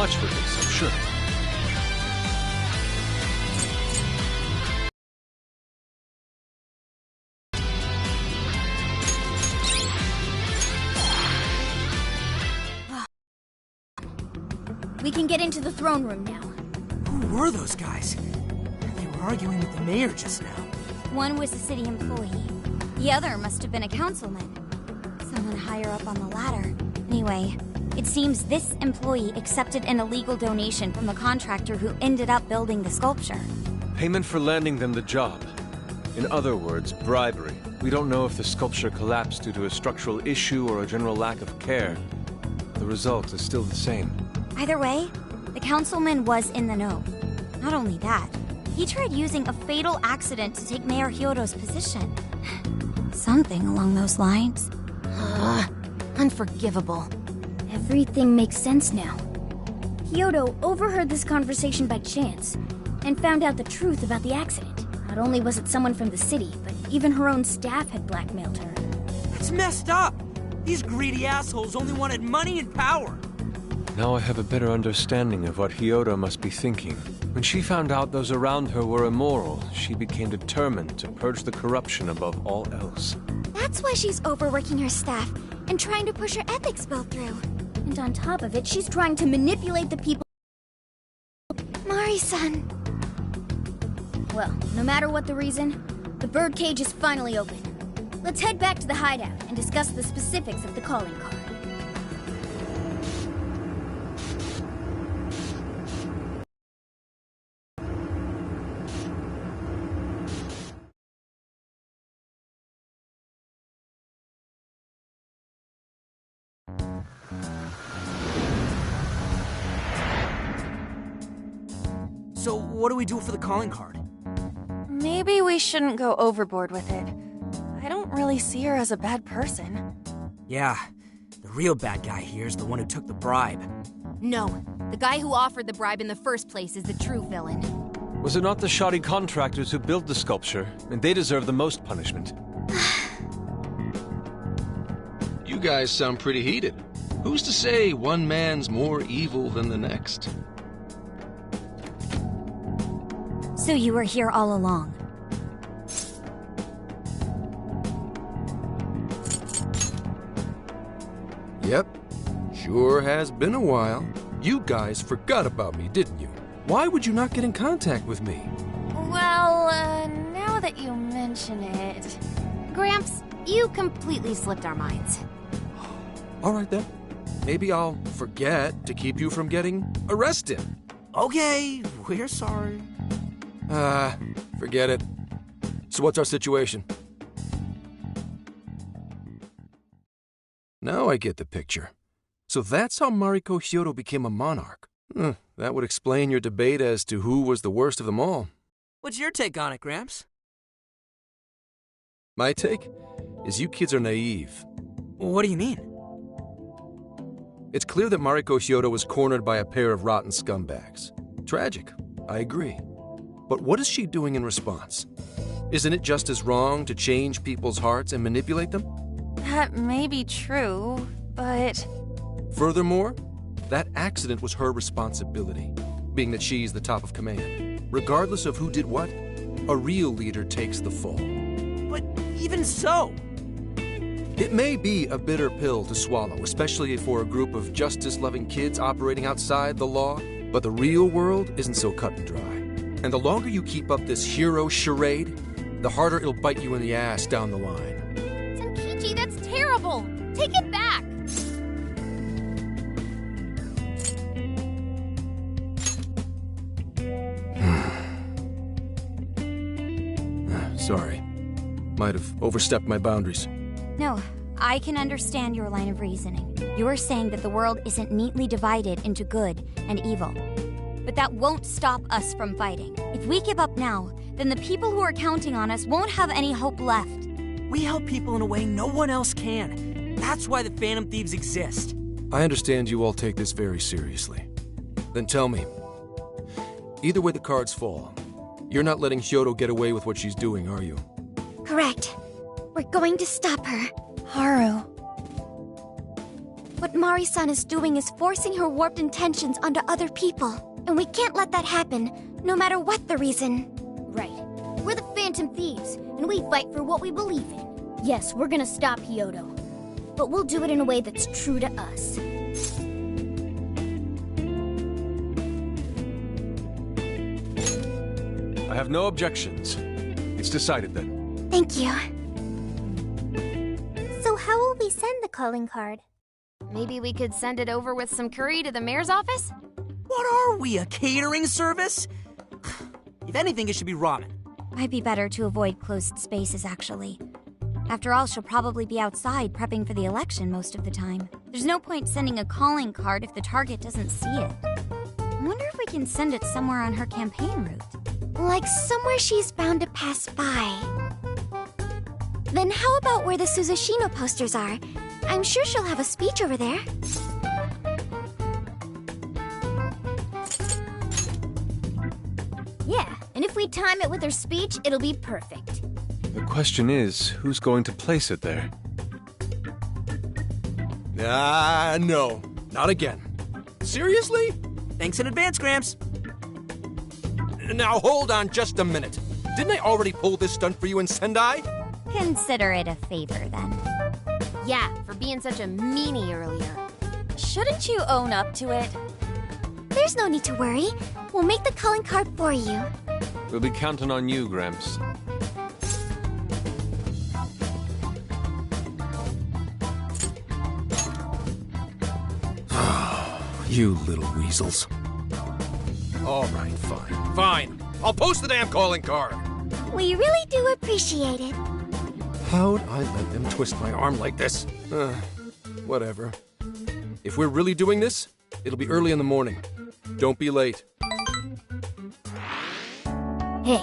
much for this, I'm sure. We can get into the throne room now. Who were those guys? They were arguing with the mayor just now. One was a city employee. The other must have been a councilman. Someone higher up on the ladder. Anyway, it seems this employee accepted an illegal donation from the contractor who ended up building the sculpture. Payment for landing them the job. In other words, bribery. We don't know if the sculpture collapsed due to a structural issue or a general lack of care. The result is still the same. Either way, the councilman was in the know. Not only that, he tried using a fatal accident to take Mayor Hyodo's position. Something along those lines. Unforgivable. Everything makes sense now. Hyodo overheard this conversation by chance, and found out the truth about the accident. Not only was it someone from the city, but even her own staff had blackmailed her. It's messed up! These greedy assholes only wanted money and power! Now I have a better understanding of what Hyodo must be thinking. When she found out those around her were immoral, she became determined to purge the corruption above all else. That's why she's overworking her staff and trying to push her ethics bill through. And on top of it, she's trying to manipulate the people. Mari-san. Well, no matter what the reason, the birdcage is finally open. Let's head back to the hideout and discuss the specifics of the calling card. So, what do we do for the calling card? Maybe we shouldn't go overboard with it. I don't really see her as a bad person. Yeah, the real bad guy here is the one who took the bribe. No, the guy who offered the bribe in the first place is the true villain. Was it not the shoddy contractors who built the sculpture? And they deserve the most punishment. You guys sound pretty heated. Who's to say one man's more evil than the next? So you were here all along. Yep. Sure has been a while. You guys forgot about me, didn't you? Why would you not get in contact with me? Well, now that you mention it... Gramps, you completely slipped our minds. All right then. Maybe I'll forget to keep you from getting arrested. Okay, we're sorry. Forget it. So what's our situation? Now I get the picture. So that's how Mariko Hyodo became a monarch. That would explain your debate as to who was the worst of them all. What's your take on it, Gramps? My take is you kids are naive. What do you mean? It's clear that Mariko Hyodo was cornered by a pair of rotten scumbags. Tragic, I agree. But what is she doing in response? Isn't it just as wrong to change people's hearts and manipulate them? That may be true, but... Furthermore, that accident was her responsibility, being that she's the top of command. Regardless of who did what, a real leader takes the fall. But even so... It may be a bitter pill to swallow, especially for a group of justice-loving kids operating outside the law, but the real world isn't so cut and dry. And the longer you keep up this hero charade, the harder it'll bite you in the ass down the line. Senkichi, that's terrible! Take it back! Sorry. Might have overstepped my boundaries. No, I can understand your line of reasoning. You're saying that the world isn't neatly divided into good and evil. But that won't stop us from fighting. If we give up now, then the people who are counting on us won't have any hope left. We help people in a way no one else can. That's why the Phantom Thieves exist. I understand you all take this very seriously. Then tell me, either way the cards fall, you're not letting Hyodo get away with what she's doing, are you? Correct. We're going to stop her. Haru. What Mari-san is doing is forcing her warped intentions onto other people. And we can't let that happen, no matter what the reason. Right. We're the Phantom Thieves, and we fight for what we believe in. Yes, we're gonna stop Hyodo. But we'll do it in a way that's true to us. I have no objections. It's decided then. Thank you. So how will we send the calling card? Maybe we could send it over with some curry to the mayor's office? What are we, a catering service? If anything, it should be ramen. Might be better to avoid closed spaces, actually. After all, she'll probably be outside prepping for the election most of the time. There's no point sending a calling card if the target doesn't see it. I wonder if we can send it somewhere on her campaign route. Like somewhere she's bound to pass by. Then how about where the Suzushino posters are? I'm sure she'll have a speech over there. Yeah, and if we time it with her speech, it'll be perfect. The question is, who's going to place it there? No. Not again. Seriously? Thanks in advance, Gramps. Now hold on just a minute. Didn't I already pull this stunt for you in Sendai? Consider it a favor, then. Yeah, for being such a meanie earlier. Shouldn't you own up to it? There's no need to worry. We'll make the calling card for you. We'll be counting on you, Gramps. You little weasels. All right, fine. Fine. I'll post the damn calling card. We really do appreciate it. How'd I let them twist my arm like this? Whatever. If we're really doing this, it'll be early in the morning. Don't be late. Hey.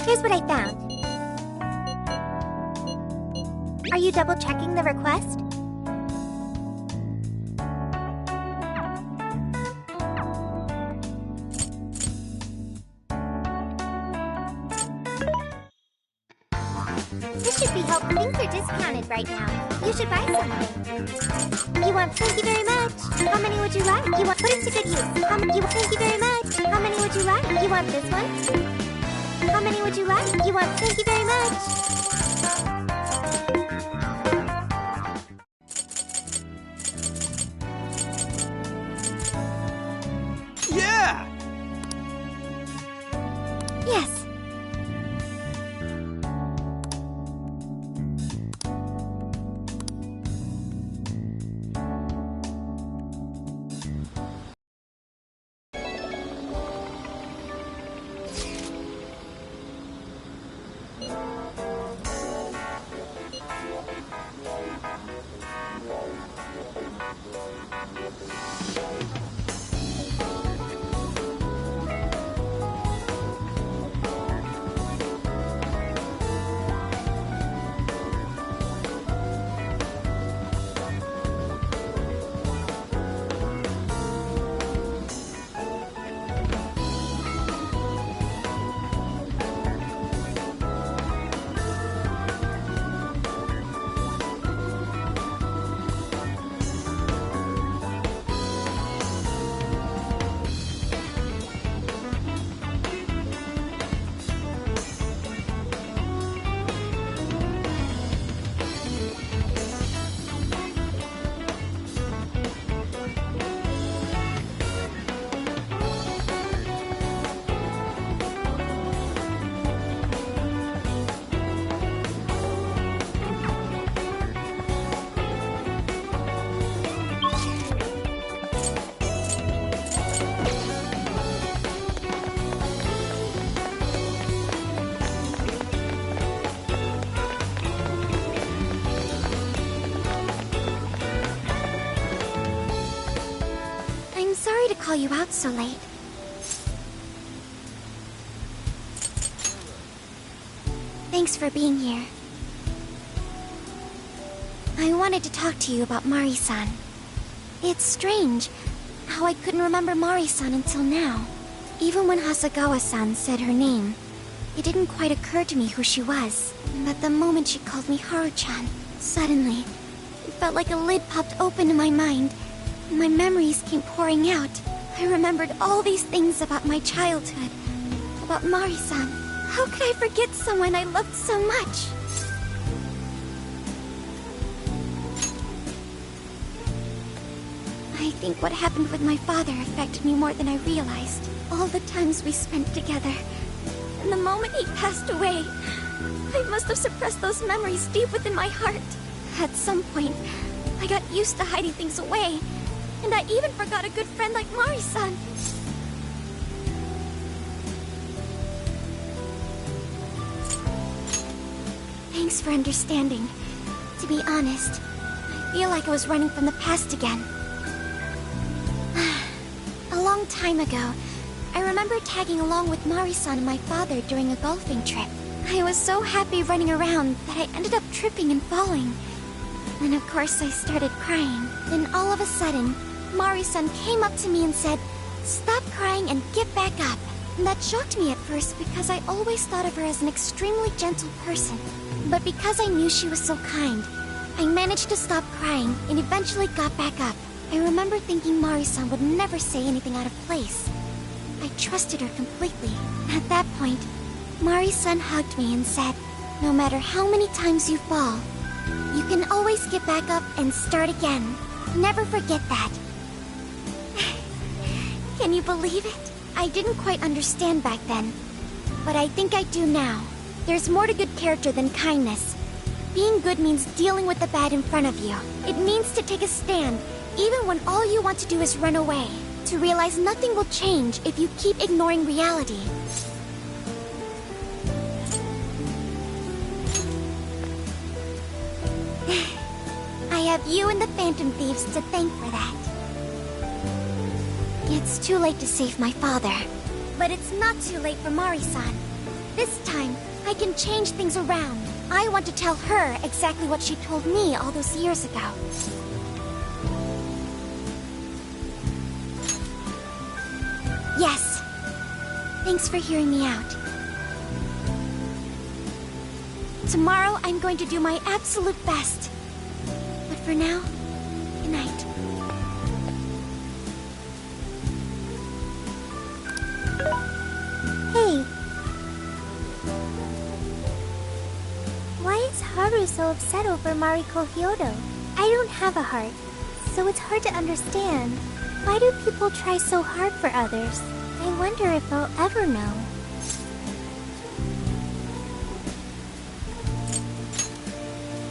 Here's what I found. Are you double-checking the request? This should be helpful. Things are discounted right now. You should buy something. You want thank you very much. How many would you like? You want put it to good use. Thank you very much. How many would you like? You want this one? How many would you like? You want thank you very much. Yeah! Yes. Call you out so late. Thanks for being here. I wanted to talk to you about Mari-san. It's strange. how I couldn't remember Mari-san until now. Even when Hasagawa-san said her name, it didn't quite occur to me who she was. But the moment she called me Haru-chan, suddenly, it felt like a lid popped open in my mind, and my memories came pouring out. I remembered all these things about my childhood, about Mari-san. How could I forget someone I loved so much? I think what happened with my father affected me more than I realized. All the times we spent together. And the moment he passed away, I must have suppressed those memories deep within my heart. At some point, I got used to hiding things away. And I even forgot a good friend like Mari-san. Thanks for understanding. To be honest, I feel like I was running from the past again. A long time ago, I remember tagging along with Mari-san and my father during a golfing trip. I was so happy running around that I ended up tripping and falling. And of course I started crying. Then all of a sudden, Mari-san came up to me and said, "Stop crying and get back up." And that shocked me at first because I always thought of her as an extremely gentle person. But because I knew she was so kind, I managed to stop crying and eventually got back up. I remember thinking Mari-san would never say anything out of place. I trusted her completely. At that point, Mari-san hugged me and said, "No matter how many times you fall, you can always get back up and start again. Never forget that." Can you believe it? I didn't quite understand back then, but I think I do now. There's more to good character than kindness. Being good means dealing with the bad in front of you. It means to take a stand, even when all you want to do is run away. To realize nothing will change if you keep ignoring reality. I have you and the Phantom Thieves to thank for that. It's too late to save my father. But it's not too late for Mari-san. This time, I can change things around. I want to tell her exactly what she told me all those years ago. Yes. Thanks for hearing me out. Tomorrow, I'm going to do my absolute best. But for now, good night. Hey. Why is Haru so upset over Mariko Hyodo? I don't have a heart, so it's hard to understand. Why do people try so hard for others? I wonder if I'll ever know.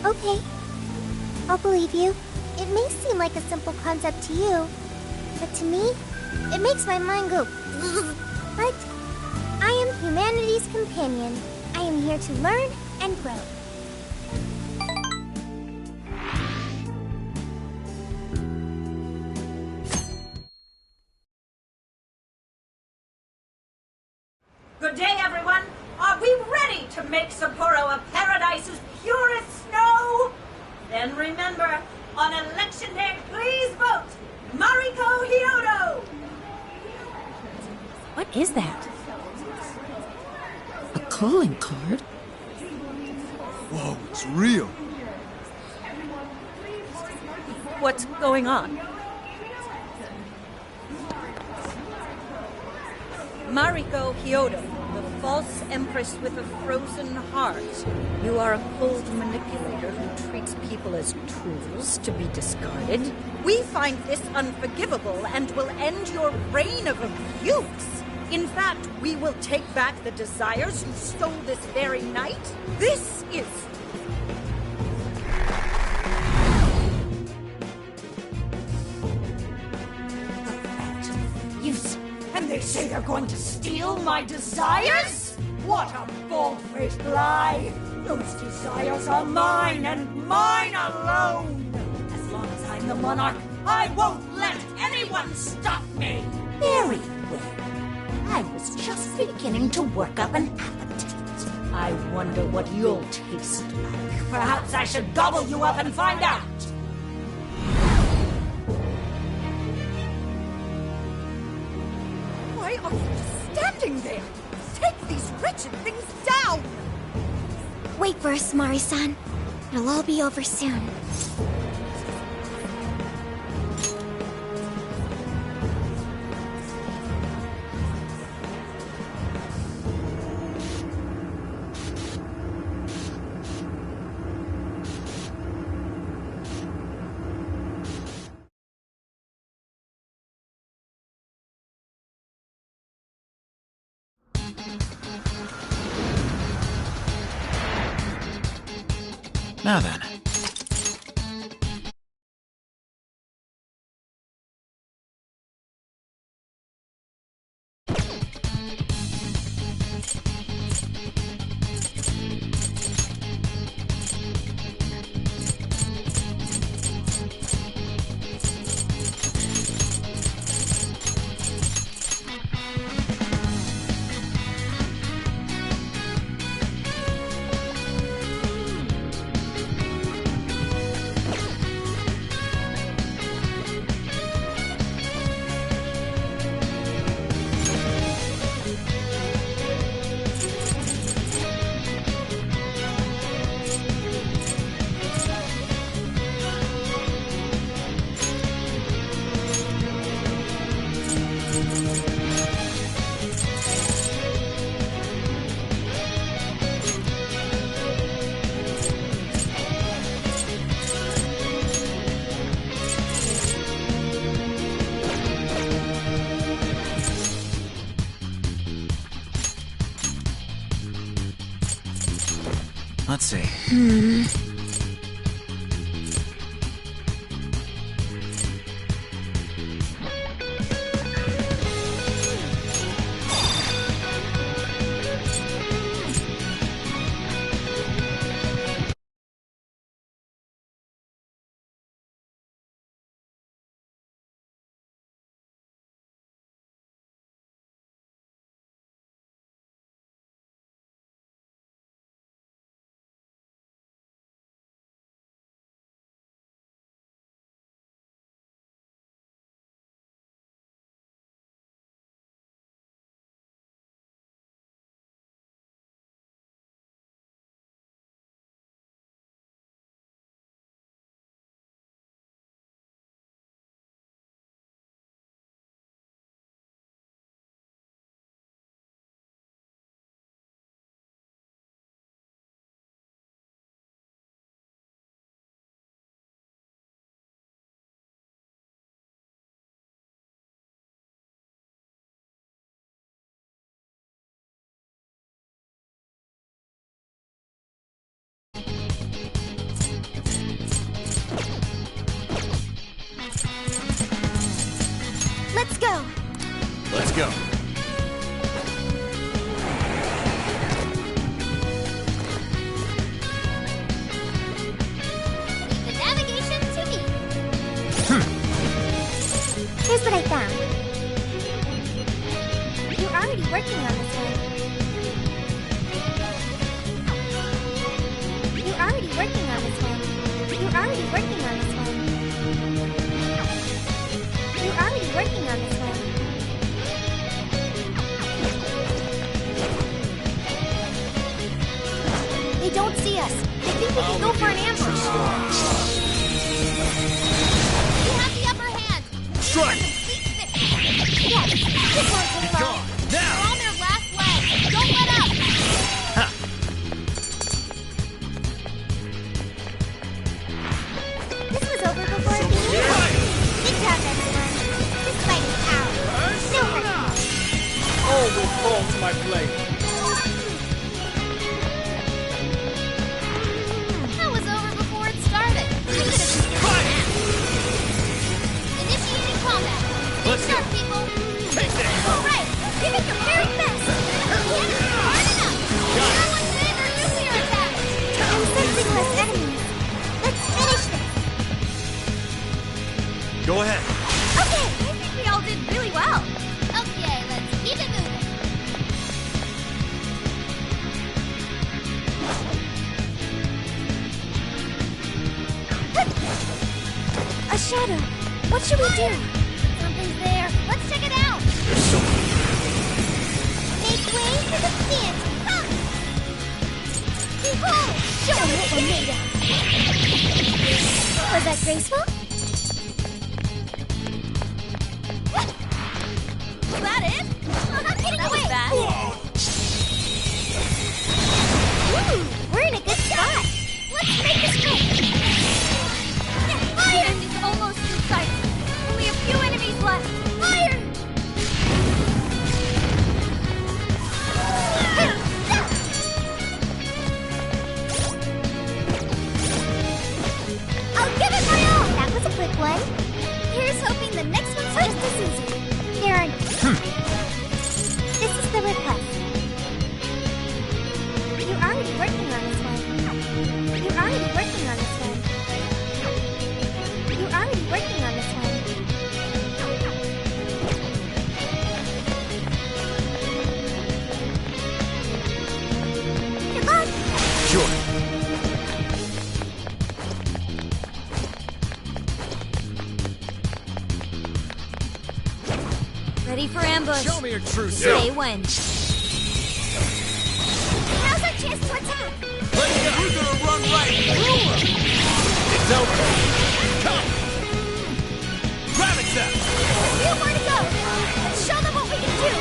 Okay. I'll believe you. It may seem like a simple concept to you, but to me, it makes my mind go. But I am humanity's companion. I am here to learn and grow. Good day, everyone. Are we ready to make Sapporo a paradise's purest snow? Then remember, on election day, please vote Mariko Hyodo! What is that? A calling card? Whoa, it's real. What's going on? Mariko Hyodo, the false empress with a frozen heart. You are a cold manipulator who treats people as tools to be discarded. We find this unforgivable and will end your reign of abuse. In fact, we will take back the desires you stole this very night. This is... And they say they're going to steal my desires? What a bald-faced lie! Those desires are mine and mine alone! As long as I'm the monarch, I won't let anyone stop me! Very well. I was just beginning to work up an appetite. I wonder what you'll taste like. Perhaps I should gobble you up and find out! are you just standing there? Take these wretched things down! Wait for us, Mari-san. It'll all be over soon. Now then. Let's see. Let's go! Let's go. The navigation to me. Here's what I found. You're already working on this one. You're already working on this one. You're already working on this one. You're already working on this one. They don't see us. They think we can go for an ambush. We have the upper hand. Strike! Yes, this won't take long. Now! They're on their last leg. Don't let up. Ha! This was over before it began. Good job, everyone. This fight is ours. No hurt. All will fall to my blade. That was over before it started. We could have beaten it. Initiating combat. Stay Let's sharp, go. people. Take that! All right, give it your very best. Yes, hard enough. Everyone's in their nuclear attack. I'm sensing less enemies. Let's finish this. Go ahead. Okay, I think we all did really well. Okay, let's keep it moving. A shadow. What should we do? Something's there. Let's check it out. There's so many. Way for the phantom! Come! Behold! Show me what we're made of! Was that graceful? Was that it? I'm not getting That was away! fast. Ooh, we're in a good spot! Let's make this quick! The end is almost in sight. Only a few enemies left. Fire! I'll give it my all! That was a quick one. Here's hoping the next one's just as easy. There are... This is the request. You're already working on this one. You're already working on this one. You're already working on this one. Good luck! Sure. Ready for ambush. Show me your true Say when. Now's our chance to attack! We're gonna run right through her! It's over! Come! Grab it, Zap! A few more to go! Let's show them what we can do!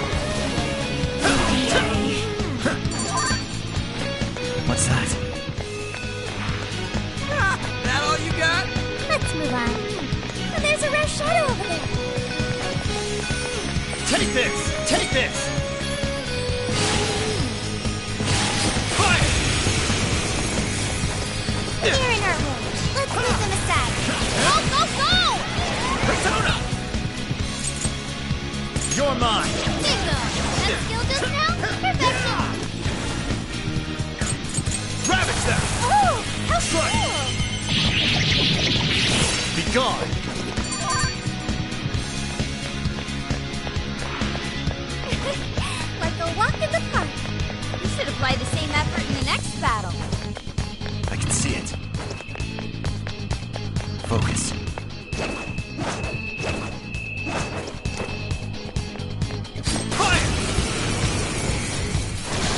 What's that? That all you got? Let's move on. And there's a rare shadow over there! Take this! Take this! Fire! They're in our way. Let's move them aside. Go, go, go! Persona! You're mine! Bingo! That skill just now? Perfection! Grab it, Zap! Oh, how Strike. cool! Be gone! Like a walk in the park. You should apply the same effort in the next battle. I can see it. Focus. Fire!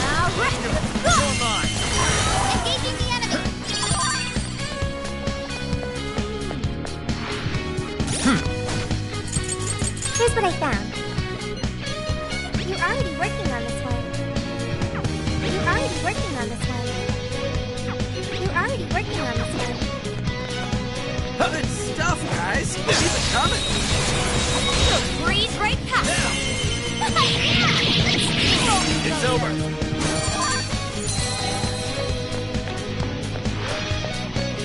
All right, let's go! You're mine! Engaging the enemy. Here's what I found. You're already working on this one. You're already working on this one. You're already working on this one. Good stuff, guys! Keep it coming! You'll breeze right past us. It's over!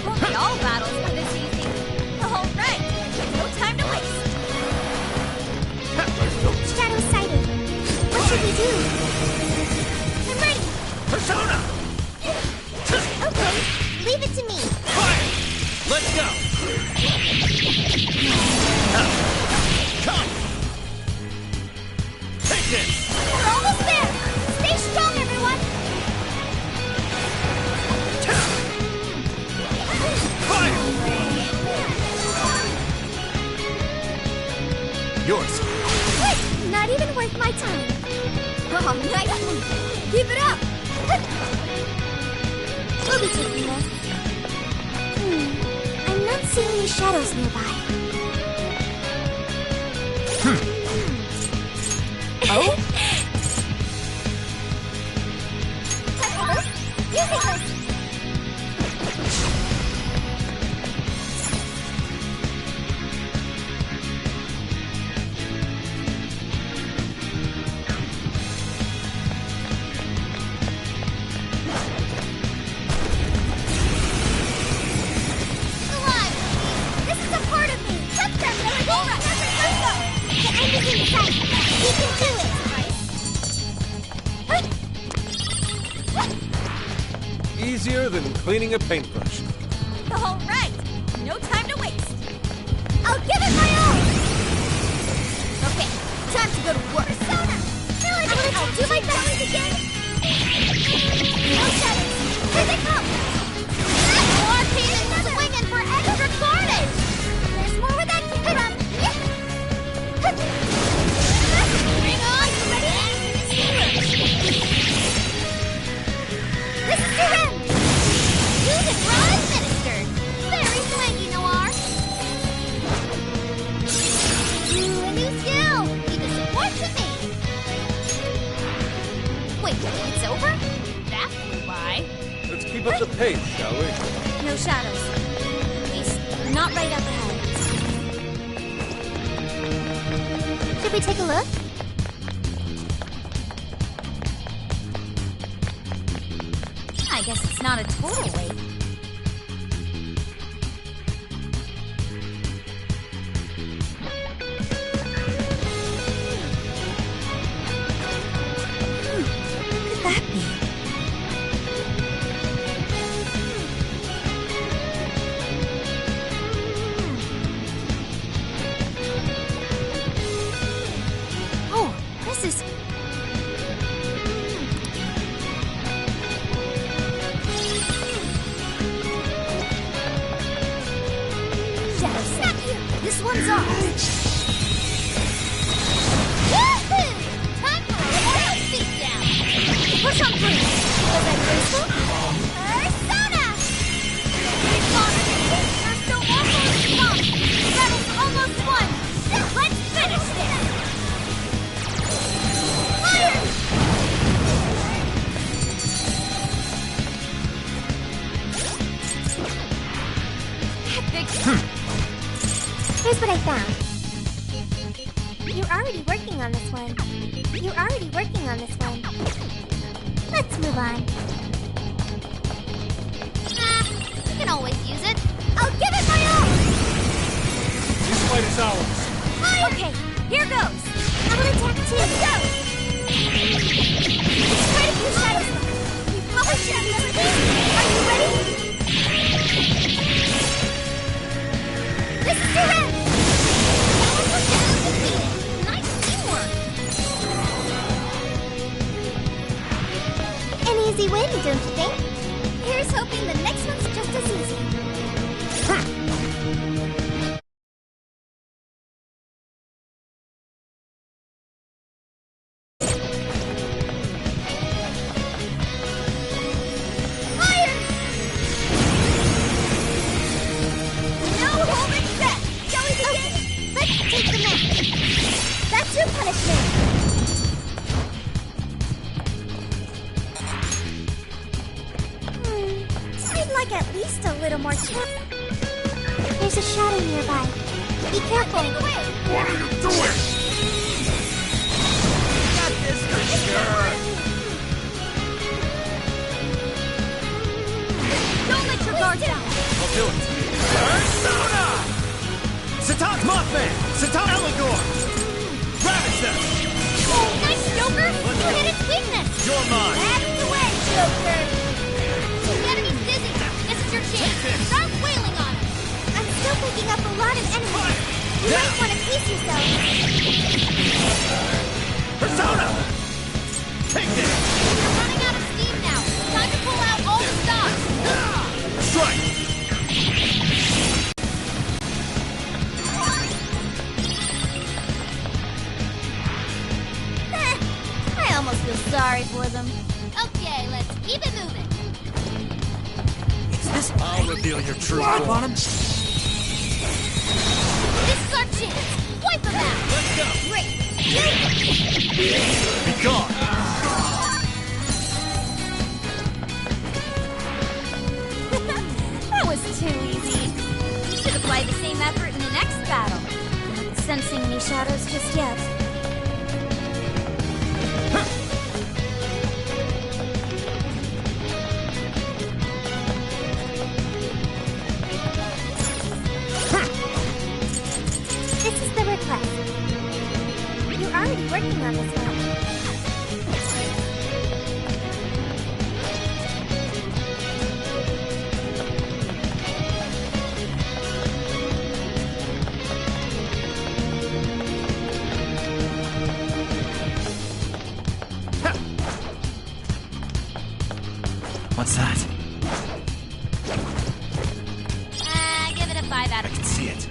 Won't be all battles were this easy. All right. No time to waste. Shadow sighted. What should we do? I'm ready. Persona! Okay, leave it to me. Fire! Let's go! Come! Take this! We're almost there. Stay strong, everyone. Fire! Yours! Quick! Not even worth my time. Oh, nice move. Keep it up. We'll be taking this. I'm not seeing any shadows nearby. Oh? Time for this. Using this. Come on, this is a part of me. Touch them, Billy. All right, let's go. The end is in sight. We can do it. Easier than cleaning a paintbrush. All right. No time to waste. I'll give it my all. Okay, time to go to work. Persona, Billy, I'm gonna do my best again. No shadows. Here they come. More demons swinging for extra carnage. There's more where that came from. Hang on, you ready? Hey, shall we? No shadows. At least, not right up ahead. Should we take a look? I guess it's not a total wait. This one's off. Woohoo! Time for a wild beatdown. Push on through. Was that graceful? Persona! You're so almost strong. Battle's almost won. Let's finish this. Fire! Epic. Here's what I found. You're already working on this one. Let's move on. You can always use it. I'll give it my all! This fight is ours. Okay, here goes. I will attack too. Let's go! It's quite a few shadows left. We probably shouldn't miss this. Are you ready? This is the end! Nice teamwork. An easy win, don't you think? Here's hoping the next one's just as easy. Fire! No holding back! Shall we begin? Let's take the match. That's your punishment. I'd like at least a little more chip. There's a shadow nearby. Be careful. What are you doing? Got this for sure. Don't let your guard down. I'll do it. Persona! Satak Mothman! Satak Eligor! Ravage them! Nice, Joker! You hit its weakness! You're mine! Out of the way, Joker! The enemy's dizzy. This is your chance. Start wailing on him. I'm still picking up a lot of enemies. You might want to pace yourself. Persona! Take this! You're running out of steam now. Time to pull out all the stops. Strike! I almost feel sorry for them. Okay, let's keep it moving. Is this I'll reveal your true up form. on him? This is our chance. Wipe them out. Let's go! Great. Be gone! That was too easy. You should apply the same effort in the next battle. I'm not sensing any shadows just yet. This is the request. You're already working on this one. What's that? Give it a 5 out I of can see it.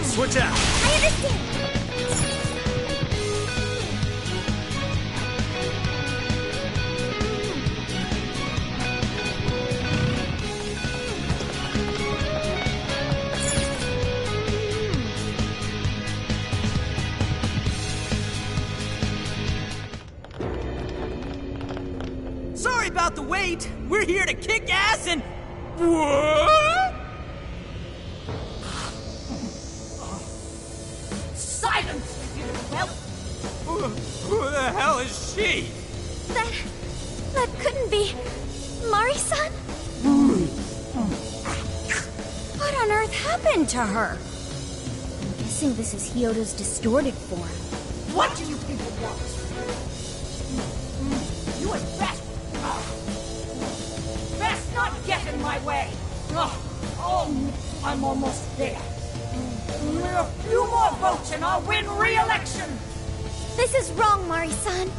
Switch out! I understand. wait! We're here to kick ass and... What? Silence, you whelp! Who the hell is she? That couldn't be... Mari-san? What on earth happened to her? I'm guessing this is Hyodo's distorted form. What do you people want? You had best... best not get in my way! I'm almost there. A few more votes and I'll win re-election! This is wrong, Mari-san.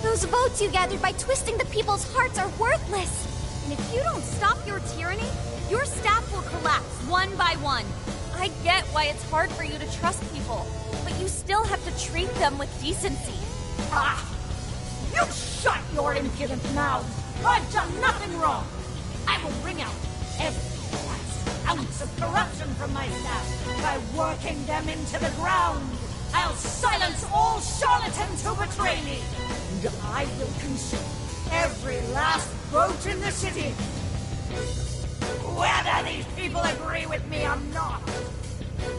Those votes you gathered by twisting the people's hearts are worthless. And if you don't stop your tyranny, your staff will collapse one by one. I get why it's hard for you to trust people, but you still have to treat them with decency. Ah! You shut your impudent mouths! I've done nothing wrong! I will bring out every last ounce of corruption from my staff by working them into the ground! I'll silence all charlatans who betray me! And I will consume every last vote in the city! Whether these people agree with me or not!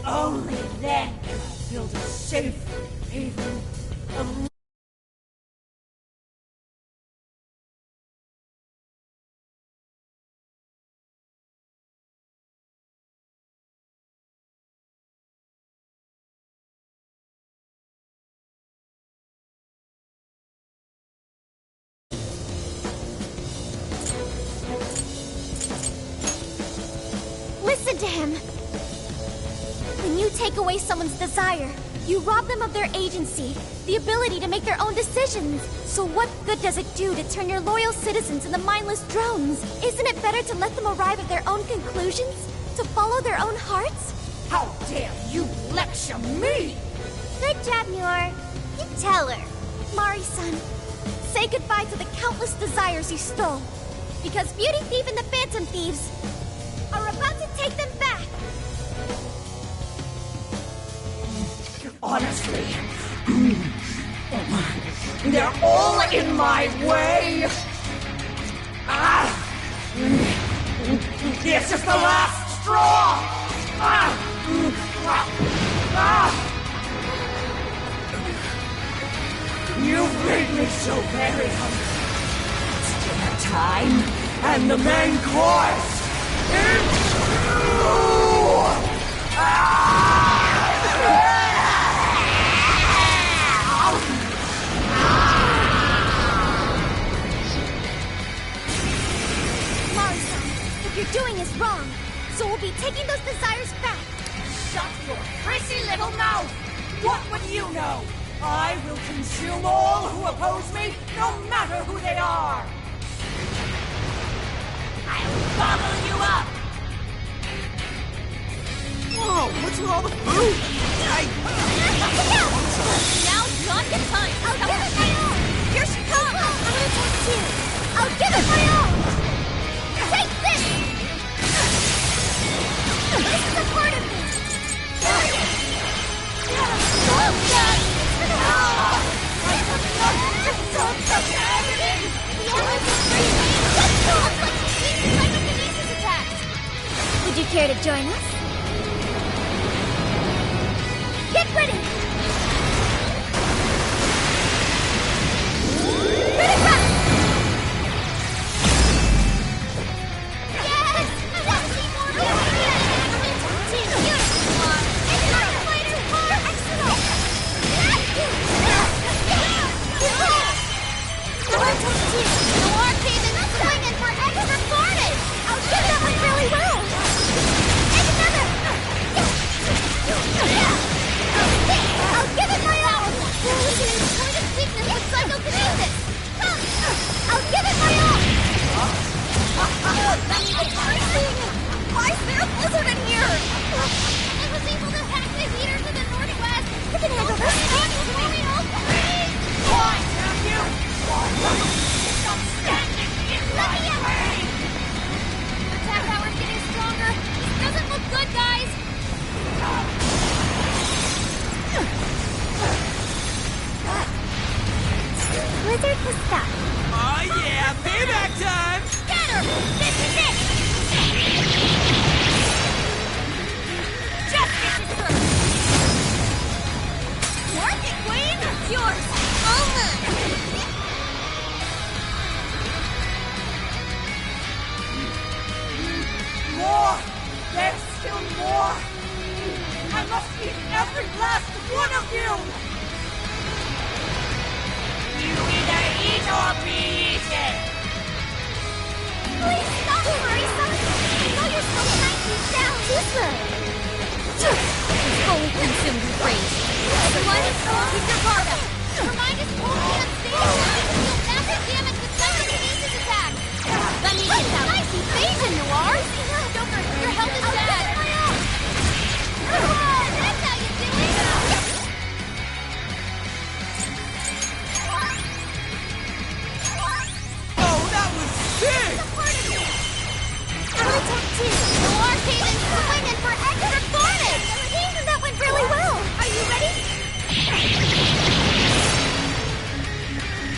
Only then can I build a safe haven of... Listen to him! When you take away someone's desire, you rob them of their agency, the ability to make their own decisions. So what good does it do to turn your loyal citizens into mindless drones? Isn't it better to let them arrive at their own conclusions? To follow their own hearts? How dare you lecture me! Good job, Muir. You tell her. Mari-san, say goodbye to the countless desires you stole. Because Beauty Thief and the Phantom Thieves are about to take them back! Honestly, they're all in my way! This is the last straw! You've made me so very hungry. It's dinner time, and the main course is Mari-san, what you're doing is wrong, so we'll be taking those desires back. Shut your prissy little mouth! What would you know? I will consume all who oppose me, no matter who they are! I'll gobble you up! Whoa, what's with all the food? Now's not the time! I'll give it my all! Here she comes! I'm gonna talk to you! I'll give it my all! Take this! This is a part of me! Would you care to join us? Get ready! Critical! Yes! Let's see more of really well! And another! must eat every last one of you! You either eat or be eaten! Please stop, Marisa! I know you're so trying to keep down. Too slow. Fully consumed with rage. Everyone, keep your guard up. Your mind is totally unstable. You'll massive damage with Psychic Aces attack. Let me get out. Nice evasion, Noir! Joker, your health is bad. That's how you do it! Oh, that was big! I'll attack too. Noir came in swing and for extra carnage! That went really well. Are you ready?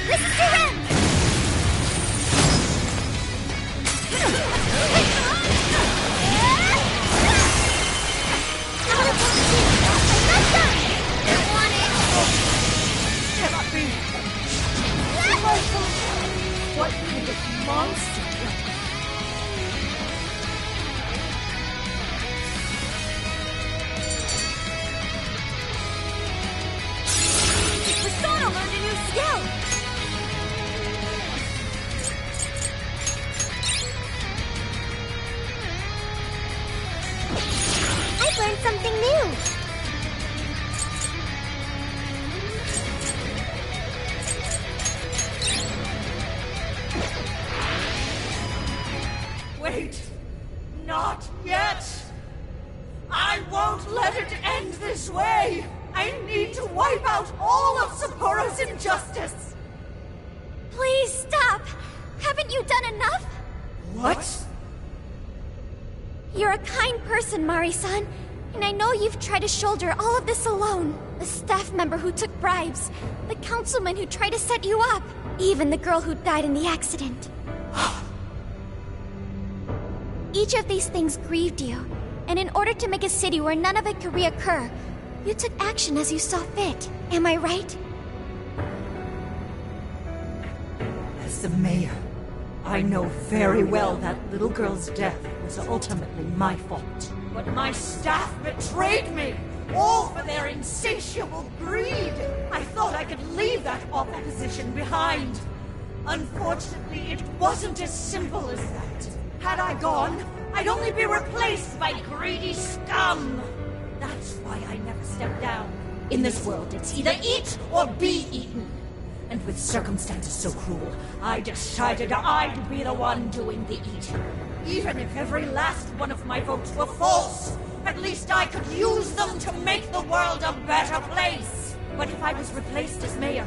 This is Siren! I'll attack too. I'm not done. I want it! Cannot be! What kind of monster? Persona learned a new skill! I've learned something new. Wait! Not yet! I won't let it end this way! I need to wipe out all of Sapporo's injustice! Please stop. Haven't you done enough? What? You're a kind person, Mari-san, and I know you've tried to shoulder all of this alone. The staff member who took bribes, the councilman who tried to set you up, even the girl who died in the accident. Each of these things grieved you, and in order to make a city where none of it could reoccur, you took action as you saw fit. Am I right? As the mayor, I know very well that little girl's death was ultimately my fault. But my staff betrayed me, all for their insatiable greed. I thought I could leave that awful position behind. Unfortunately, it wasn't as simple as that. Had I gone, I'd only be replaced by greedy scum. That's why I never stepped down. In this world, it's either eat or be eaten. And with circumstances so cruel, I decided I'd be the one doing the eating. Even if every last one of my votes were false, at least I could use them to make the world a better place. But if I was replaced as mayor,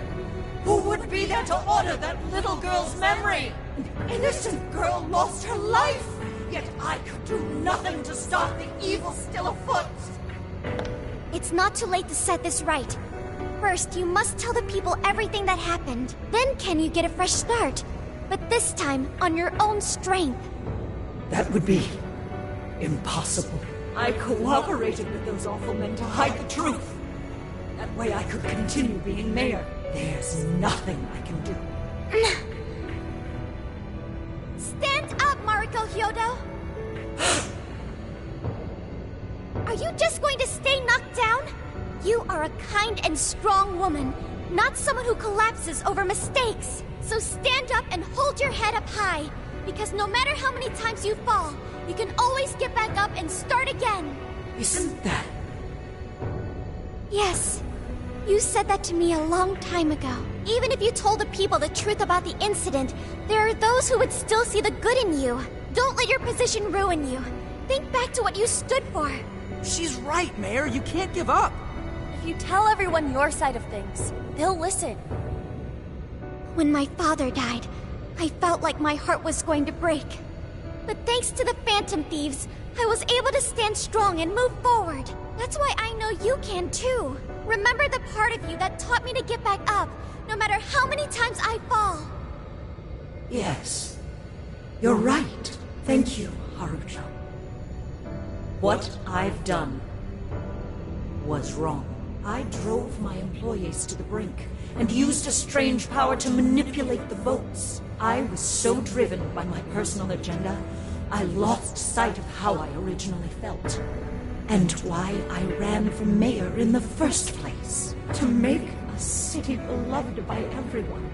who would be there to honor that little girl's memory? An innocent girl lost her life, yet I could do nothing to stop the evil still afoot. It's not too late to set this right. First, you must tell the people everything that happened. Then can you get a fresh start? But this time, on your own strength. That would be impossible. I cooperated with those awful men to hide the truth. That way I could continue being mayor. There's nothing I can do. Stand up, Mariko Hyodo! Are you just going to stay knocked down? You are a kind and strong woman, not someone who collapses over mistakes. So stand up and hold your head up high, because no matter how many times you fall, you can always get back up and start again. Isn't that... Yes. You said that to me a long time ago. Even if you told the people the truth about the incident, there are those who would still see the good in you. Don't let your position ruin you. Think back to what you stood for. She's right, Mayor. You can't give up. If you tell everyone your side of things, they'll listen. When my father died, I felt like my heart was going to break. But thanks to the Phantom Thieves, I was able to stand strong and move forward. That's why I know you can too. Remember the part of you that taught me to get back up, no matter how many times I fall. Yes. You're right. Thank you, Harucho. What I've done was wrong. I drove my employees to the brink and used a strange power to manipulate the votes. I was so driven by my personal agenda, I lost sight of how I originally felt. And why I ran for mayor in the first place. To make a city beloved by everyone.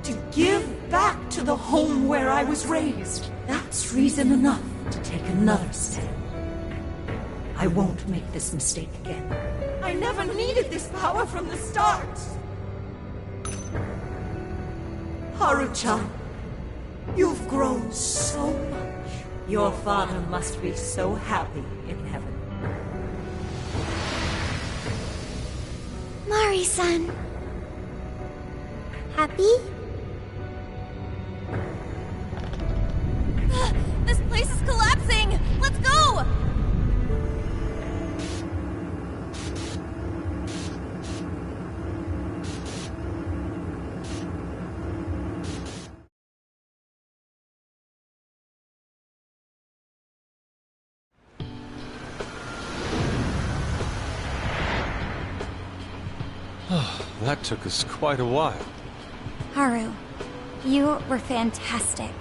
To give back to the home where I was raised. That's reason enough to take another step. I won't make this mistake again. I never needed this power from the start. Haru-chan, you've grown so much. Your father must be so happy in heaven. Mari-san. Happy? This place is collapsing! Let's go! That took us quite a while. Haru, you were fantastic.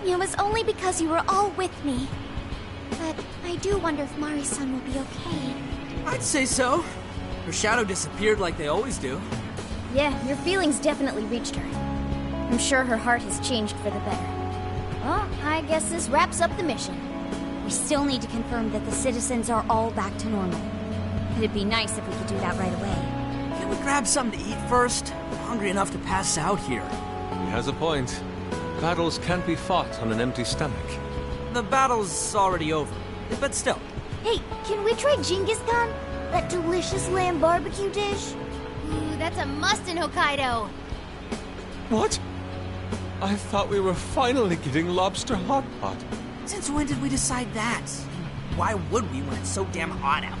It was only because you were all with me. But I do wonder if Mari-san will be okay. I'd say so. Her shadow disappeared like they always do. Yeah, your feelings definitely reached her. I'm sure her heart has changed for the better. Well, I guess this wraps up the mission. We still need to confirm that the citizens are all back to normal. It'd be nice if we could do that right away. Can we grab something to eat first? I'm hungry enough to pass out here. He has a point. Battles can't be fought on an empty stomach. The battle's already over, but still. Hey, can we try Genghis Khan? That delicious lamb barbecue dish? Ooh, that's a must in Hokkaido. What? I thought we were finally getting lobster hot pot. Since when did we decide that? Why would we when it's so damn hot out?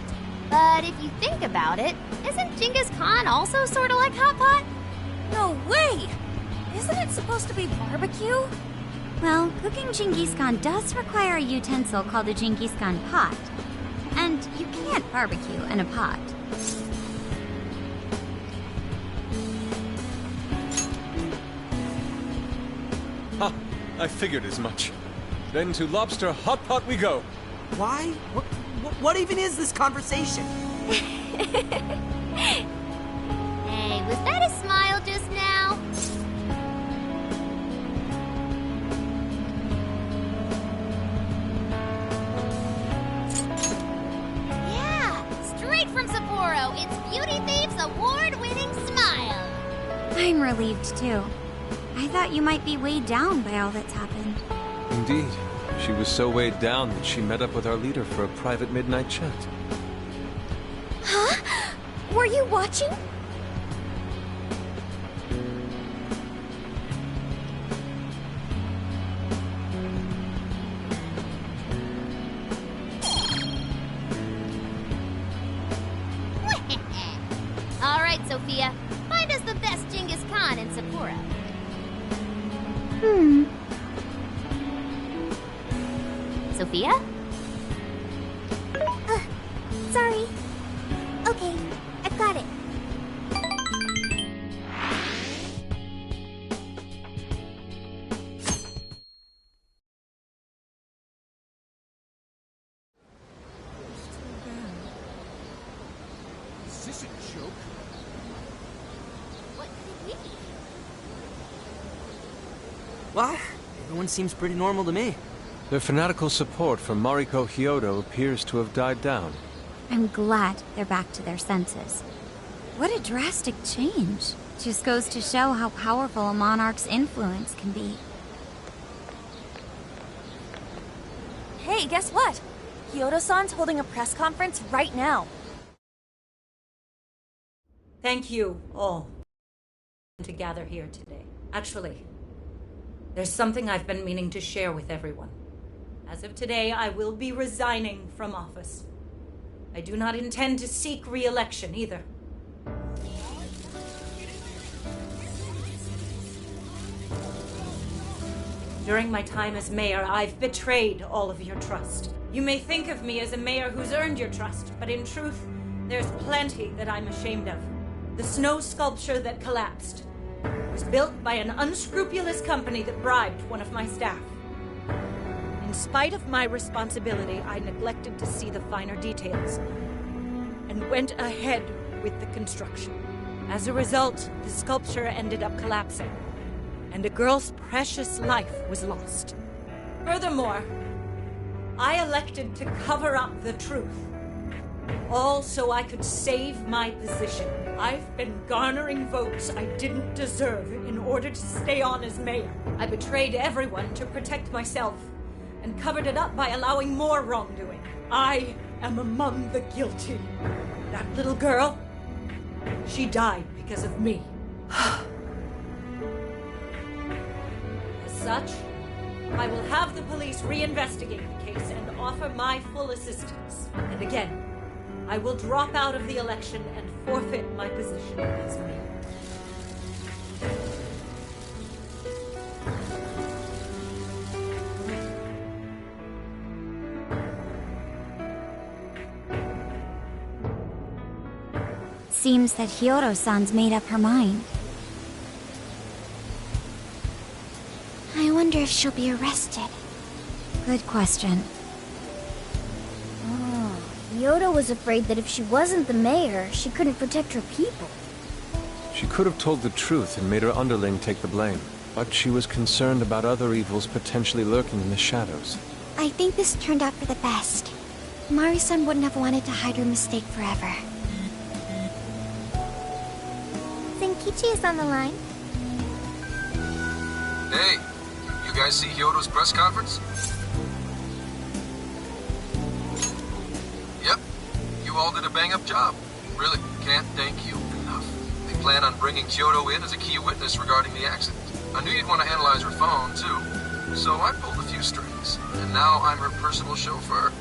But if you think about it, isn't Genghis Khan also sort of like hot pot? No way! Isn't it supposed to be barbecue? Well, cooking Genghis Khan does require a utensil called a Genghis Khan pot. And you can't barbecue in a pot. Ha! I figured as much. Then to lobster hot pot we go. Why? What even is this conversation? Hey, was that a smile just now? Yeah, straight from Sapporo, it's Beauty Thief's award-winning smile. I'm relieved too. I thought you might be weighed down by all that's happened. Indeed. She was so weighed down that she met up with our leader for a private midnight chat. Huh? Were you watching? All right, Sophia. Find us the best Genghis Khan in Sapporo. Sophia? Sorry. Okay, I've got it. Is this a joke? What could it be? What? Everyone seems pretty normal to me. Their fanatical support for Mariko Hyodo appears to have died down. I'm glad they're back to their senses. What a drastic change. Just goes to show how powerful a monarch's influence can be. Hey, guess what? Kyoto-san's holding a press conference right now. Thank you all to gather here today. Actually, there's something I've been meaning to share with everyone. As of today, I will be resigning from office. I do not intend to seek re-election either. During my time as mayor, I've betrayed all of your trust. You may think of me as a mayor who's earned your trust, but in truth, there's plenty that I'm ashamed of. The snow sculpture that collapsed was built by an unscrupulous company that bribed one of my staff. In spite of my responsibility, I neglected to see the finer details and went ahead with the construction. As a result, the sculpture ended up collapsing, and a girl's precious life was lost. Furthermore, I elected to cover up the truth, all so I could save my position. I've been garnering votes I didn't deserve in order to stay on as mayor. I betrayed everyone to protect myself, and covered it up by allowing more wrongdoing. I am among the guilty. That little girl, she died because of me. As such, I will have the police reinvestigate the case and offer my full assistance. And again, I will drop out of the election and forfeit my position as mayor. Seems that Hiyoro-san's made up her mind. I wonder if she'll be arrested. Good question. Oh, Hiyoro was afraid that if she wasn't the mayor, she couldn't protect her people. She could have told the truth and made her underling take the blame, but she was concerned about other evils potentially lurking in the shadows. I think this turned out for the best. Mari-san wouldn't have wanted to hide her mistake forever. Zenkichi is on the line. Hey, you guys see Hyoto's press conference? Yep, you all did a bang-up job. Really, can't thank you enough. They plan on bringing Kyoto in as a key witness regarding the accident. I knew you'd want to analyze her phone, too, so I pulled a few strings. And now I'm her personal chauffeur.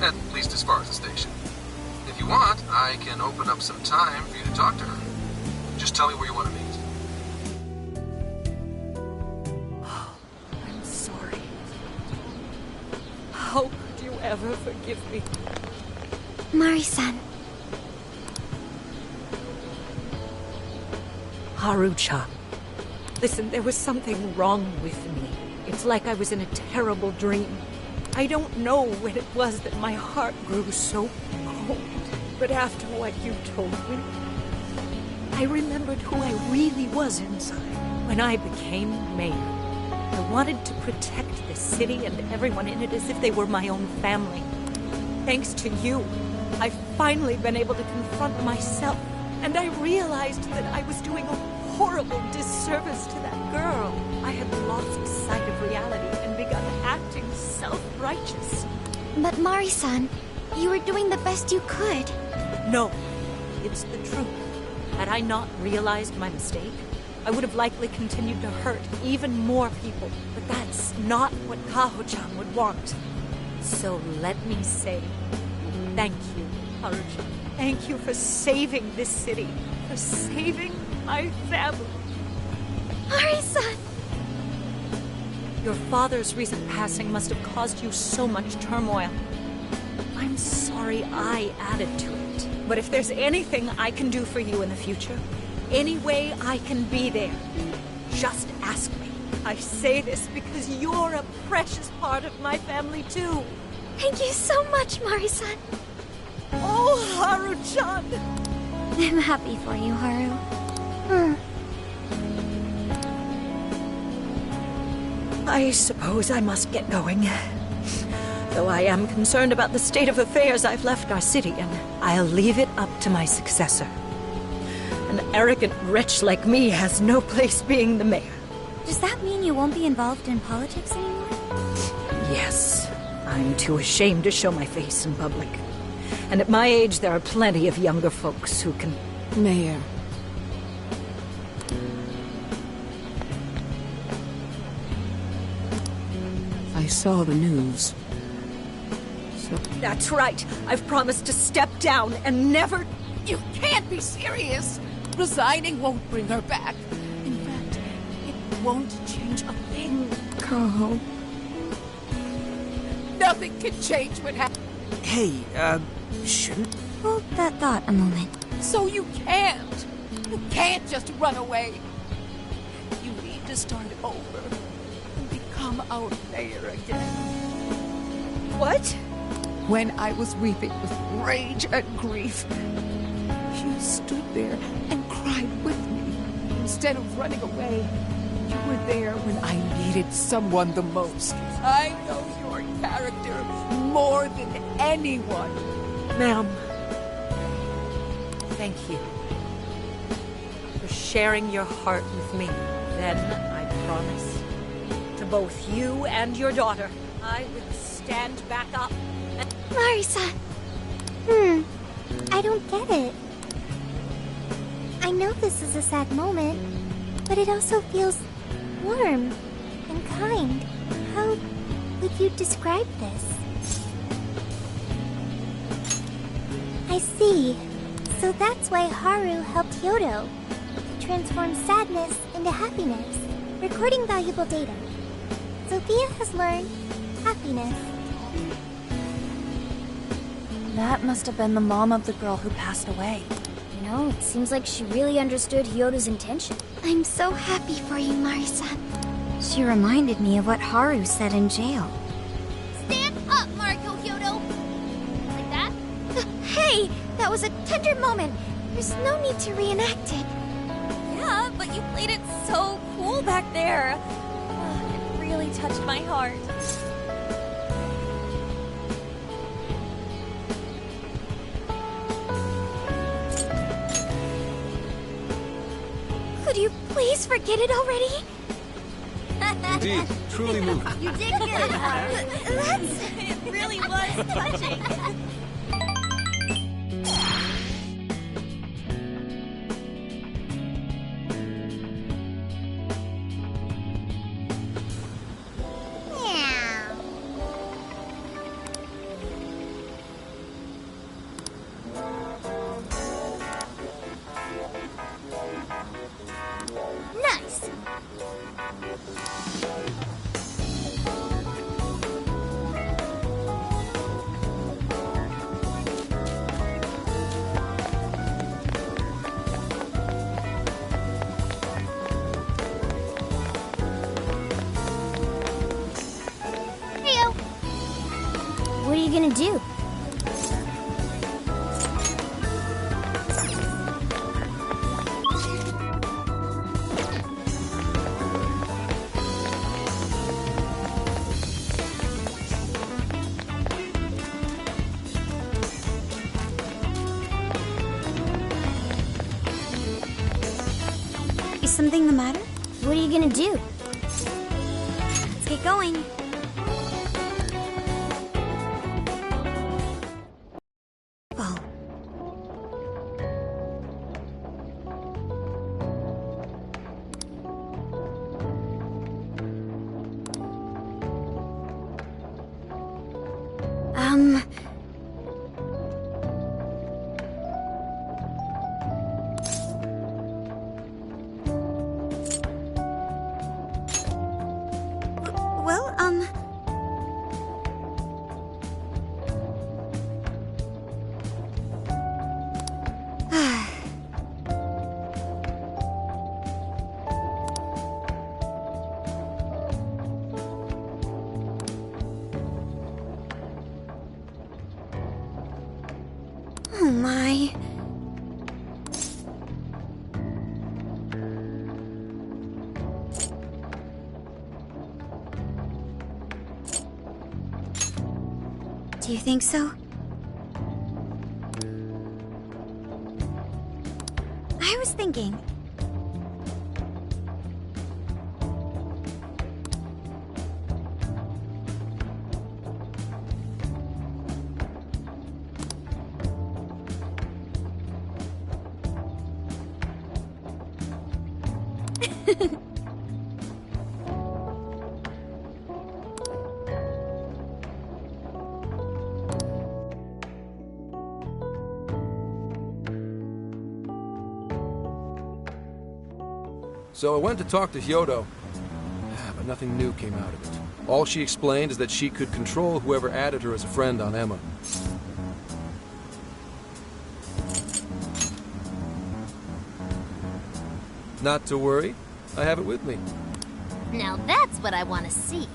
At least as far as the station. If you want, I can open up some time for you to talk to her. Just tell me where you want to meet. I'm sorry. How could you ever forgive me? Mari-san. Harucha. Listen, there was something wrong with me. It's like I was in a terrible dream. I don't know when it was that my heart grew so cold. But after what you told me, I remembered who I really was inside. When I became mayor, I wanted to protect the city and everyone in it as if they were my own family. Thanks to you, I've finally been able to confront myself. And I realized that I was doing a horrible disservice to that girl. I had lost sight of reality and begun acting self-righteous. But Mari-san, you were doing the best you could. No, it's the truth. Had I not realized my mistake, I would have likely continued to hurt even more people. But that's not what Kaho-chan would want. So let me say, thank you, Harucha. Thank you for saving this city, for saving my family. Mari-san! Your father's recent passing must have caused you so much turmoil. I'm sorry I added to it. But if there's anything I can do for you in the future, any way I can be there, just ask me. I say this because you're a precious part of my family, too. Thank you so much, Mari-san. Oh, Haru-chan! I'm happy for you, Haru. I suppose I must get going. Though I am concerned about the state of affairs, I've left our city, and I'll leave it up to my successor. An arrogant wretch like me has no place being the mayor. Does that mean you won't be involved in politics anymore? Yes. I'm too ashamed to show my face in public. And at my age, there are plenty of younger folks who can... Mayor. I saw the news. That's right. I've promised to step down and never... You can't be serious! Resigning won't bring her back. In fact, it won't change a thing. Kaho. Nothing can change what happened. Hey, shouldn't... Hold that thought a moment. So you can't! You can't just run away. You need to start over and become our mayor again. What? When I was weeping with rage and grief, you stood there and cried with me. Instead of running away, you were there when I needed someone the most. I know your character more than anyone. Ma'am, thank you for sharing your heart with me. Then I promise to both you and your daughter, I will stand back up and... Marisa! I don't get it. I know this is a sad moment, but it also feels warm and kind. How would you describe this? I see. So that's why Haru helped Hyodo. He transformed sadness into happiness, recording valuable data. Sophia has learned happiness. That must have been the mom of the girl who passed away. You know, it seems like she really understood Hyodo's intention. I'm so happy for you, Marisa. She reminded me of what Haru said in jail. Stand up, Mariko Hyodo! Like that? Hey! That was a tender moment. There's no need to reenact it. Yeah, but you played it so cool back there. It really touched my heart. Could you please forget it already? Indeed, truly moving. You did good, Haru. It really was touching. Nice. Heyo. What are you gonna do? Is something the matter? What are you gonna do? Let's get going. Oh. Well, oh my. Do you think so? I was thinking. So I went to talk to Hyodo, but nothing new came out of it. All she explained is that she could control whoever added her as a friend on Emma. Not to worry, I have it with me. Now that's what I want to see.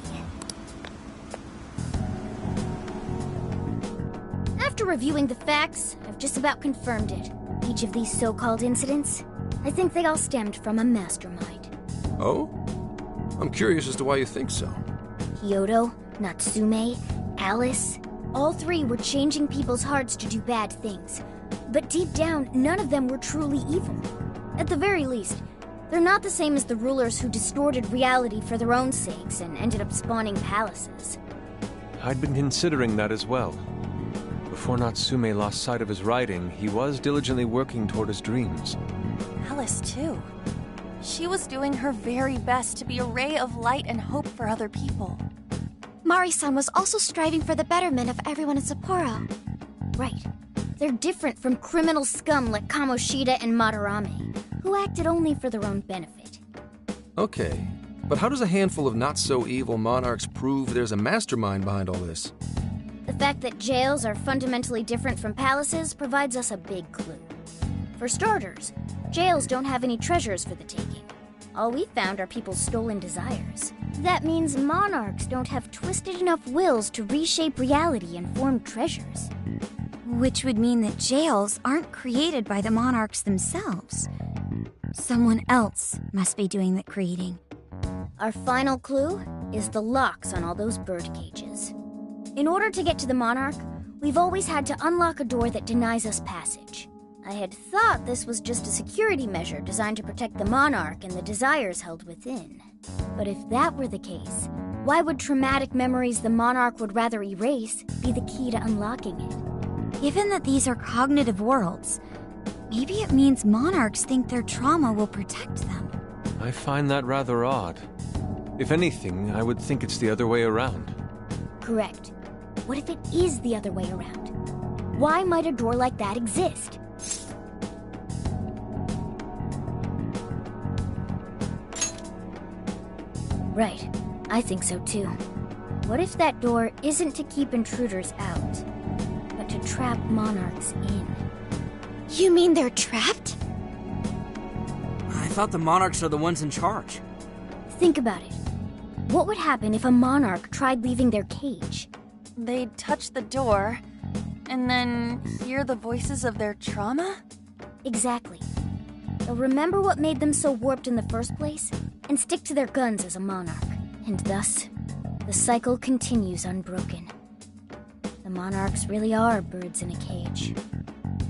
After reviewing the facts, I've just about confirmed it. Each of these so-called incidents, I think they all stemmed from a mastermind. Oh? I'm curious as to why you think so. Kyoto, Natsume, Alice, all three were changing people's hearts to do bad things. But deep down, none of them were truly evil. At the very least, they're not the same as the rulers who distorted reality for their own sakes and ended up spawning palaces. I'd been considering that as well. Before Natsume lost sight of his writing, he was diligently working toward his dreams. Alice, too. She was doing her very best to be a ray of light and hope for other people. Mari-san was also striving for the betterment of everyone in Sapporo. Right. They're different from criminal scum like Kamoshida and Madarame, who acted only for their own benefit. Okay, but how does a handful of not-so-evil monarchs prove there's a mastermind behind all this? The fact that jails are fundamentally different from palaces provides us a big clue. For starters, jails don't have any treasures for the taking. All we found are people's stolen desires. That means monarchs don't have twisted enough wills to reshape reality and form treasures. Which would mean that jails aren't created by the monarchs themselves. Someone else must be doing the creating. Our final clue is the locks on all those bird cages. In order to get to the monarch, we've always had to unlock a door that denies us passage. I had thought this was just a security measure designed to protect the monarch and the desires held within. But if that were the case, why would traumatic memories the monarch would rather erase be the key to unlocking it? Given that these are cognitive worlds, maybe it means monarchs think their trauma will protect them. I find that rather odd. If anything, I would think it's the other way around. Correct. What if it is the other way around? Why might a door like that exist? Right. I think so too. What if that door isn't to keep intruders out, but to trap monarchs in? You mean they're trapped? I thought the monarchs are the ones in charge. Think about it. What would happen if a monarch tried leaving their cage? They'd touch the door, and then hear the voices of their trauma? Exactly. They'll remember what made them so warped in the first place, and stick to their guns as a monarch. And thus, the cycle continues unbroken. The monarchs really are birds in a cage.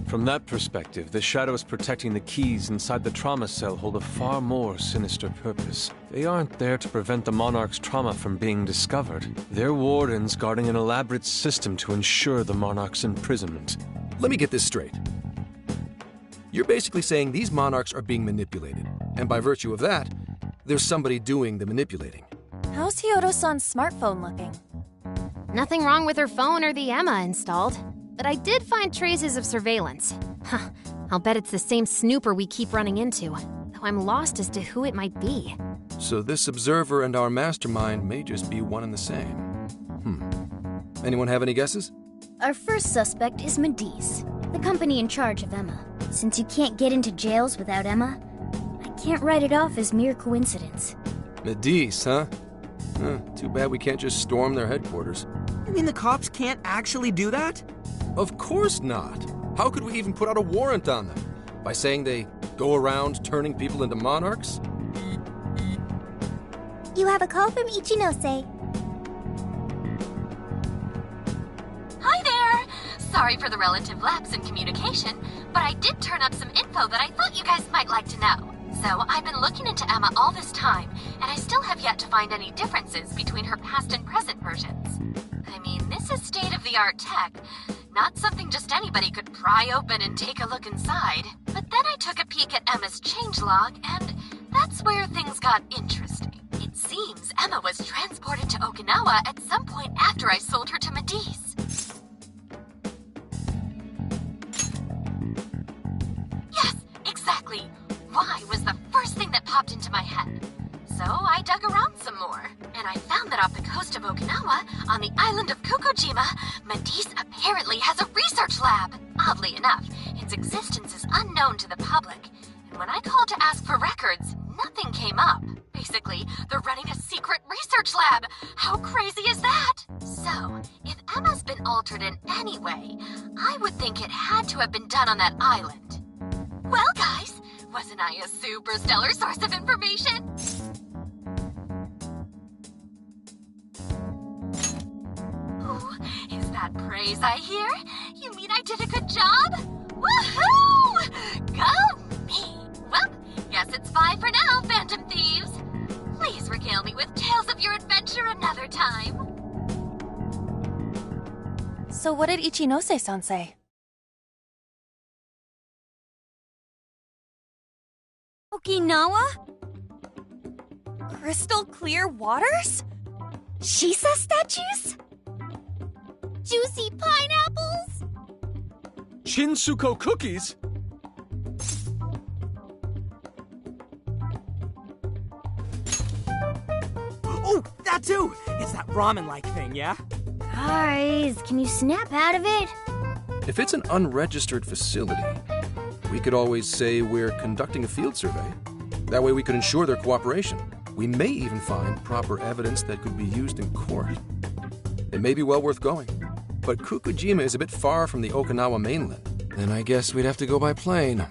From that perspective, the shadows protecting the keys inside the trauma cell hold a far more sinister purpose. They aren't there to prevent the monarch's trauma from being discovered. They're wardens guarding an elaborate system to ensure the monarch's imprisonment. Let me get this straight. You're basically saying these monarchs are being manipulated, and by virtue of that, there's somebody doing the manipulating. How's Hyodo-san's smartphone looking? Nothing wrong with her phone or the Emma installed. But I did find traces of surveillance. Huh, I'll bet it's the same snooper we keep running into, though I'm lost as to who it might be. So this observer and our mastermind may just be one and the same. Anyone have any guesses? Our first suspect is Medice, the company in charge of Emma. Since you can't get into jails without Emma, I can't write it off as mere coincidence. Medice, huh? Too bad we can't just storm their headquarters. You mean the cops can't actually do that? Of course not. How could we even put out a warrant on them? By saying they go around turning people into monarchs? You have a call from Ichinose. Hi there! Sorry for the relative lapse in communication, but I did turn up some info that I thought you guys might like to know. So, I've been looking into Emma all this time, and I still have yet to find any differences between her past and present versions. I mean, this is state-of-the-art tech, not something just anybody could pry open and take a look inside. But then I took a peek at Emma's changelog, and that's where things got interesting. It seems Emma was transported to Okinawa at some point after I sold her to Medice. Yes, exactly. Why was the first thing that popped into my head. So I dug around some more, and I found that off the coast of Okinawa, on the island of Kokojima, Medice apparently has a research lab. Oddly enough, its existence is unknown to the public, and when I called to ask for records, nothing came up. Basically, they're running a secret research lab. How crazy is that? So, if Emma's been altered in any way, I would think it had to have been done on that island. Well, guys, wasn't I a super stellar source of information? Ooh, is that praise I hear? You mean I did a good job? Woohoo! Go me! Well, guess it's bye for now, Phantom Thieves. Please regale me with tales of your adventure another time. So what did Ichinose-san say? Okinawa? Crystal clear waters? Shisa statues? Juicy pineapples? Shinsuko cookies? Oh, that too! It's that ramen-like thing, yeah? Guys, can you snap out of it? If it's an unregistered facility, we could always say we're conducting a field survey. That way we could ensure their cooperation. We may even find proper evidence that could be used in court. It may be well worth going. But Kukujima is a bit far from the Okinawa mainland. Then I guess we'd have to go by plane.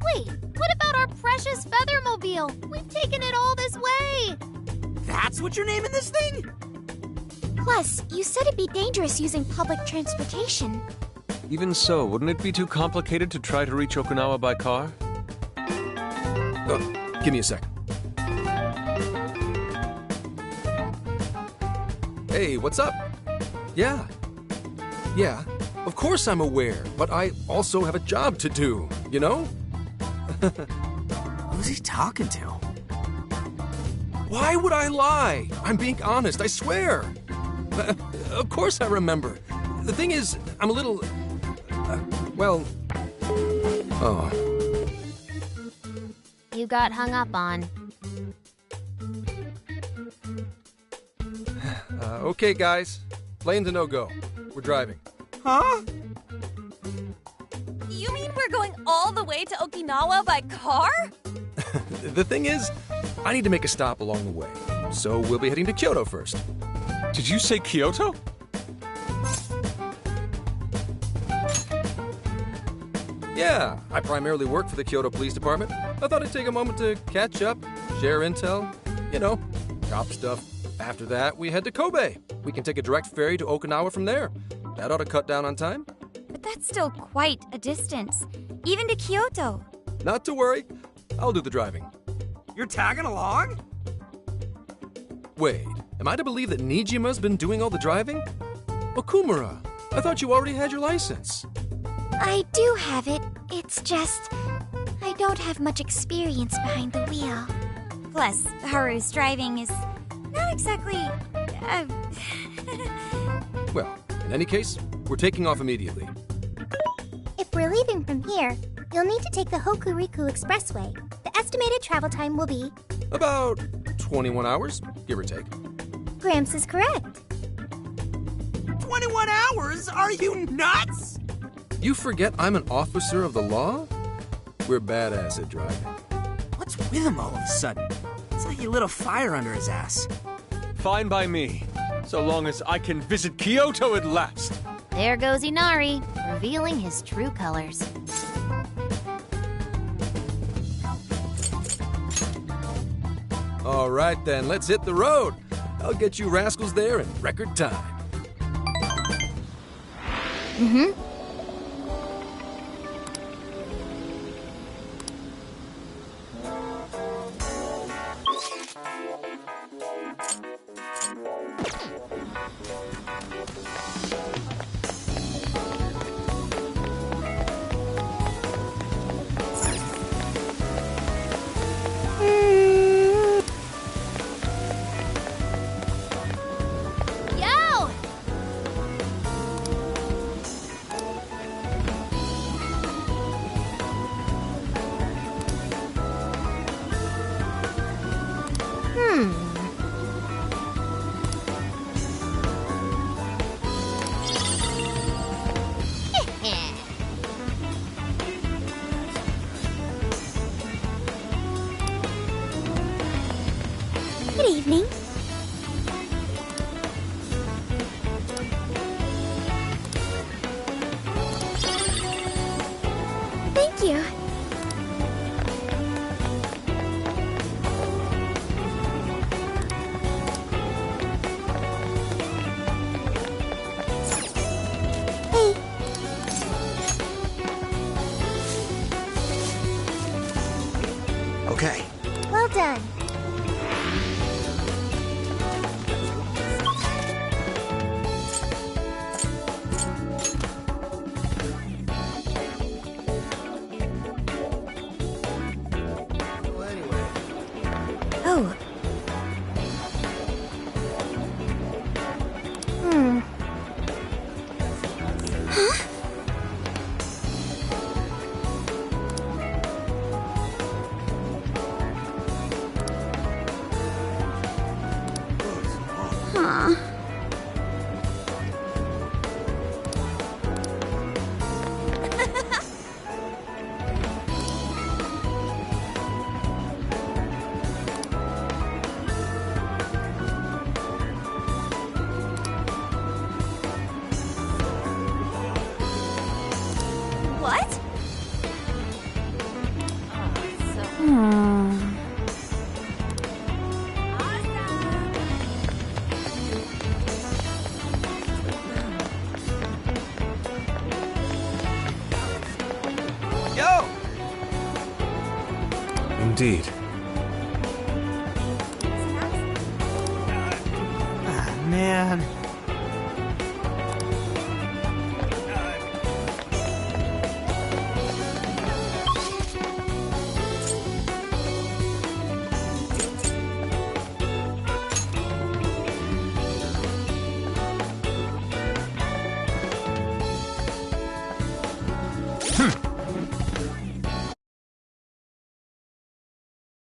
Wait, what about our precious Feathermobile? We've taken it all this way! That's what you're naming this thing? Plus, you said it'd be dangerous using public transportation. Even so, wouldn't it be too complicated to try to reach Okinawa by car? Give me a second. Hey, what's up? Yeah, of course I'm aware, but I also have a job to do, you know? Who's he talking to? Why would I lie? I'm being honest, I swear. Of course I remember. The thing is, I'm a little... You got hung up on. Okay, guys. Plane's a no-go. We're driving. Huh? You mean we're going all the way to Okinawa by car? The thing is, I need to make a stop along the way. So we'll be heading to Kyoto first. Did you say Kyoto? Yeah, I primarily work for the Kyoto Police Department. I thought I'd take a moment to catch up, share intel, you know, cop stuff. After that, we head to Kobe. We can take a direct ferry to Okinawa from there. That ought to cut down on time. But that's still quite a distance, even to Kyoto. Not to worry. I'll do the driving. You're tagging along? Wait, am I to believe that Nijima's been doing all the driving? Okumura, I thought you already had your license. I do have it. It's just... I don't have much experience behind the wheel. Plus, Haru's driving is not exactly... Well, in any case, we're taking off immediately. If we're leaving from here, you'll need to take the Hokuriku Expressway. The estimated travel time will be... About 21 hours, give or take. Gramps is correct. 21 hours? Are you nuts? You forget I'm an officer of the law? We're badass at driving. What's with him all of a sudden? It's like he lit a fire under his ass. Fine by me, so long as I can visit Kyoto at last. There goes Inari, revealing his true colors. All right then, let's hit the road. I'll get you rascals there in record time. Mm-hmm. evening. Thank you. Hey. Okay. Well done. Oh. Huh? Huh. What? Yo! Indeed. Ah, man.